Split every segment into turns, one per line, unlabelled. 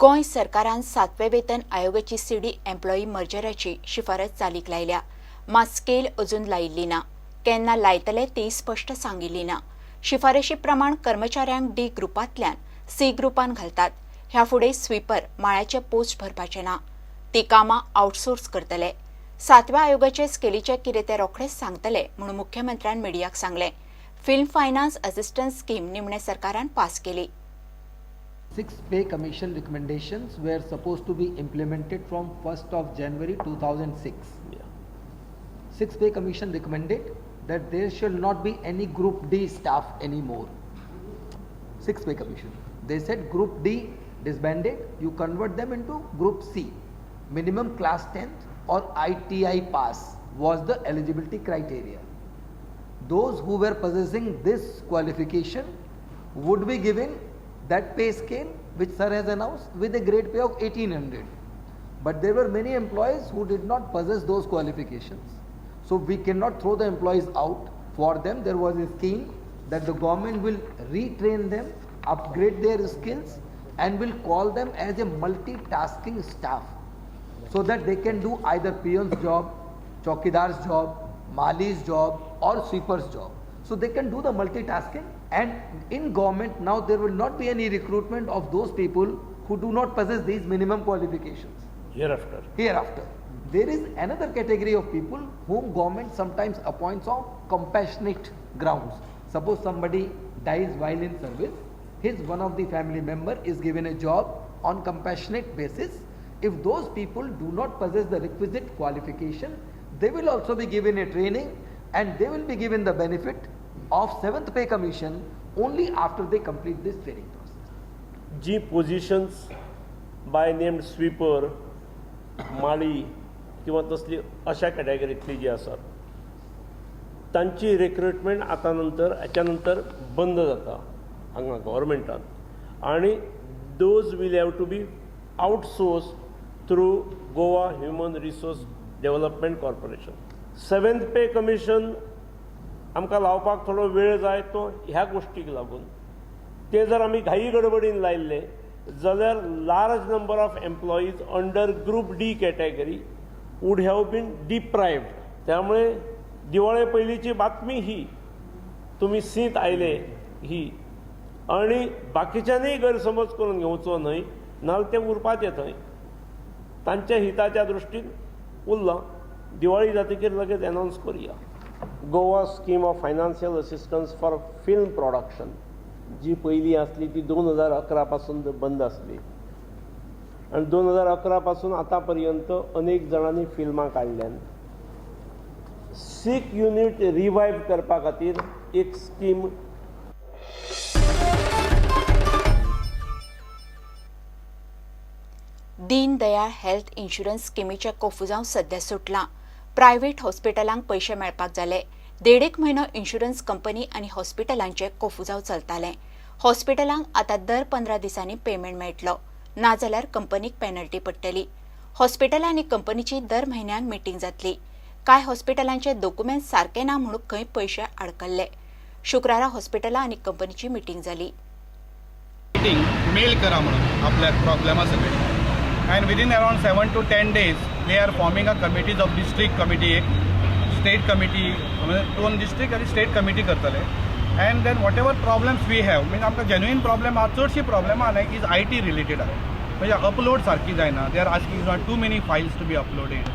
गोंय सरकारान 7वें वेतन आयोगाची सीडी एम्प्लॉयी मर्जराची शिफारस चालीक लायल्या, मात स्केल अजून लायिल्ली ना. केन्ना लायतले तेय स्पश्ट सांगिल्ली ना. शिफारशी प्रमाण कर्मचाऱ्यांक डी ग्रुपांतल्यान सी ग्रुपान घालतात. ह्या फुडें स्वीपर माळ्याचे पोस्ट भरपाचे ना. ती कामां आउटसोर्स करतले. 7व्या आयोगाचे स्केलीचे कितें ते रोखडेच सांगतले म्हणून मुख्यमंत्र्यान मिडियाक सांगलें. फिल्म फायनान्स असिस्टन्स स्कीम निमणे सरकारान पास केली.
6 pay commission recommendations were supposed to be implemented from 1st of January 2006. 6 pay commission recommended that there shall not be any group D staff anymore. 6 pay commission. They said group D disbanded, you convert them into group C. Minimum class 10th or ITI pass was the eligibility criteria. Those who were possessing this qualification would be given that pay scale which sir has announced with a grade pay of 1800. But there were many employees who did not possess those qualifications. So we cannot throw the employees out. For them there was a scheme that the government will retrain them, upgrade their skills and will call them as a multitasking staff so that they can do either peon's job, chowkidar's job, mali's job or sweeper's job. So they can do the multitasking, and in government now there will not be any recruitment of those people who do not possess these minimum qualifications. Hereafter. There is another category of people whom government sometimes appoints on compassionate grounds. Suppose somebody dies while in service, one of the family member is given a job on compassionate basis. If those people do not possess the requisite qualification, they will also be given a training and they will be given the benefit of 7th pay commission only after they complete this training process.
Ji positions by named sweeper, माळी किंवा तसली अशा कॅटेगरीतली जी आसात तांची recruitment आता हाच्या नंतर बंद जाता हांगा गव्हर्मेंटान, आनी those will have to be outsource through Goa human resource development corporation. 7th pay commission आमकां लावपाक थोडो वेळ जाय तो ह्या गोष्टीक लागून. ते जर आमी घाई गडबडीन लायल्ले जाल्यार large number of employees under group D category would have been deprived. त्यामुळे दिवाळे पयलींची बातमी ही तुमी सींत आयले ही, आनी बाकीच्यांनी गैरसमज करून घेवचो न्हय, नाजाल्यार ते उरपाचे थंय. तांच्या हिताच्या दृश्टीन उरलां. दिवाळी जातकीर लगेच अनाउन्स करुया. Goa scheme of financial assistance for film production जी पयलीं आसली ती 2011 पासून बंद आसली, आनी 2011 पासून आतां पर्यंत अनेक जाणांनी फिल्मां काडल्यान. सीक युनिट रिवायव करपा खातीर एक scheme
Deen Dayal health insurance स्किमीचे कोफुजांव सध्या सुटलां. प्रायव्हेट हॉस्पिटलांक पयशे मेळपाक जाले. 1.5 म्हयनो इन्शुरन्स कंपनी आनी हॉस्पिटलांचे कोफुजांव चलताले. हॉस्पिटलांक आतां दर 15 दिसांनी पेमेंट मेळटलो, नाजाल्यार कंपनीक पेनल्टी पडटली. हॉस्पिटलां आनी कंपनीची दर म्हयन्याक मिटींग जातली. कांय हॉस्पिटलांचे डॉक्युमेंट सारके ना म्हणून खंय पयशे आडकल्ले. शुक्रारा हॉस्पिटलां आनी कंपनीची मिटींग जाली.
मेल करा म्हणून आपल्या प्रॉब्लेमा सगळे, and within around 7 to 10 days they are forming a committees of district committee, state committee, 2 district and state committee करतले. and then whatever problems we have, means आमकां genuine problem हा, चडशी प्रॉब्लेम आहा is IT related आहे. म्हणजे upload सारकी जायना. they are asking too many files to be uploaded.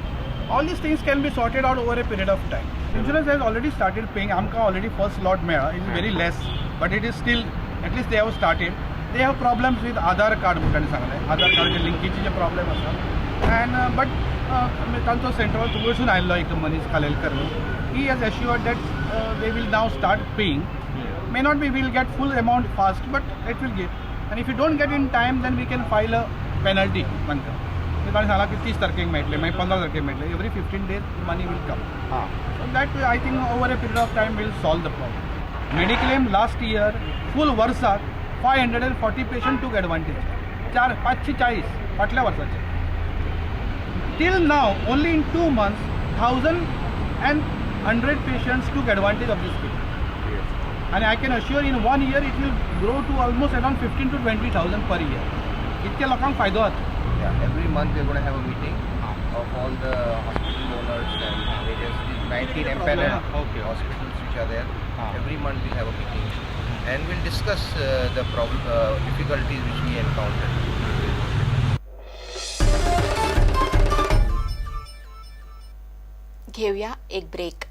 all these things can be sorted out over a period of time. Insurance has already started paying. आमकां already first lot मेळ्ळा. it is very less but it is still, at least they have started. They have problems with Aadhaar card म्हणून सांगलें. आधार कार्डाचे लिंकेजीचे problem आसा. and but तांचो central वयरसून आयिल्लो एक मनीस खालेलकर, he has assured that they will now start paying. May not be we'll get full amount fast but it will give, and if you don't get in time then we can file a penalty. तांकां ताणें सांगलां की 30 तारखेक मेळटलें, मागीर 15 तारखेक मेळटलें. every 15 days money will come. So that I think over a period of time will solve the problem. Mediclaim last year full वर्साक 540 पेशंट took advantage. 540 फाटल्या वर्साचे. Till now only in 2 months 1,100 patients took advantage of this scheme. And I can assure in 1 year it will grow to almost around 15 to 20,000 per year. इतक्या लोकांक फायदो जाता.
Yeah, every month we're going to have a meeting of all the hospital owners and various 19 empaneled hospitals which are there. Every month we'll have a meeting and we'll discuss the difficulties which we encountered.
घेऊया एक break.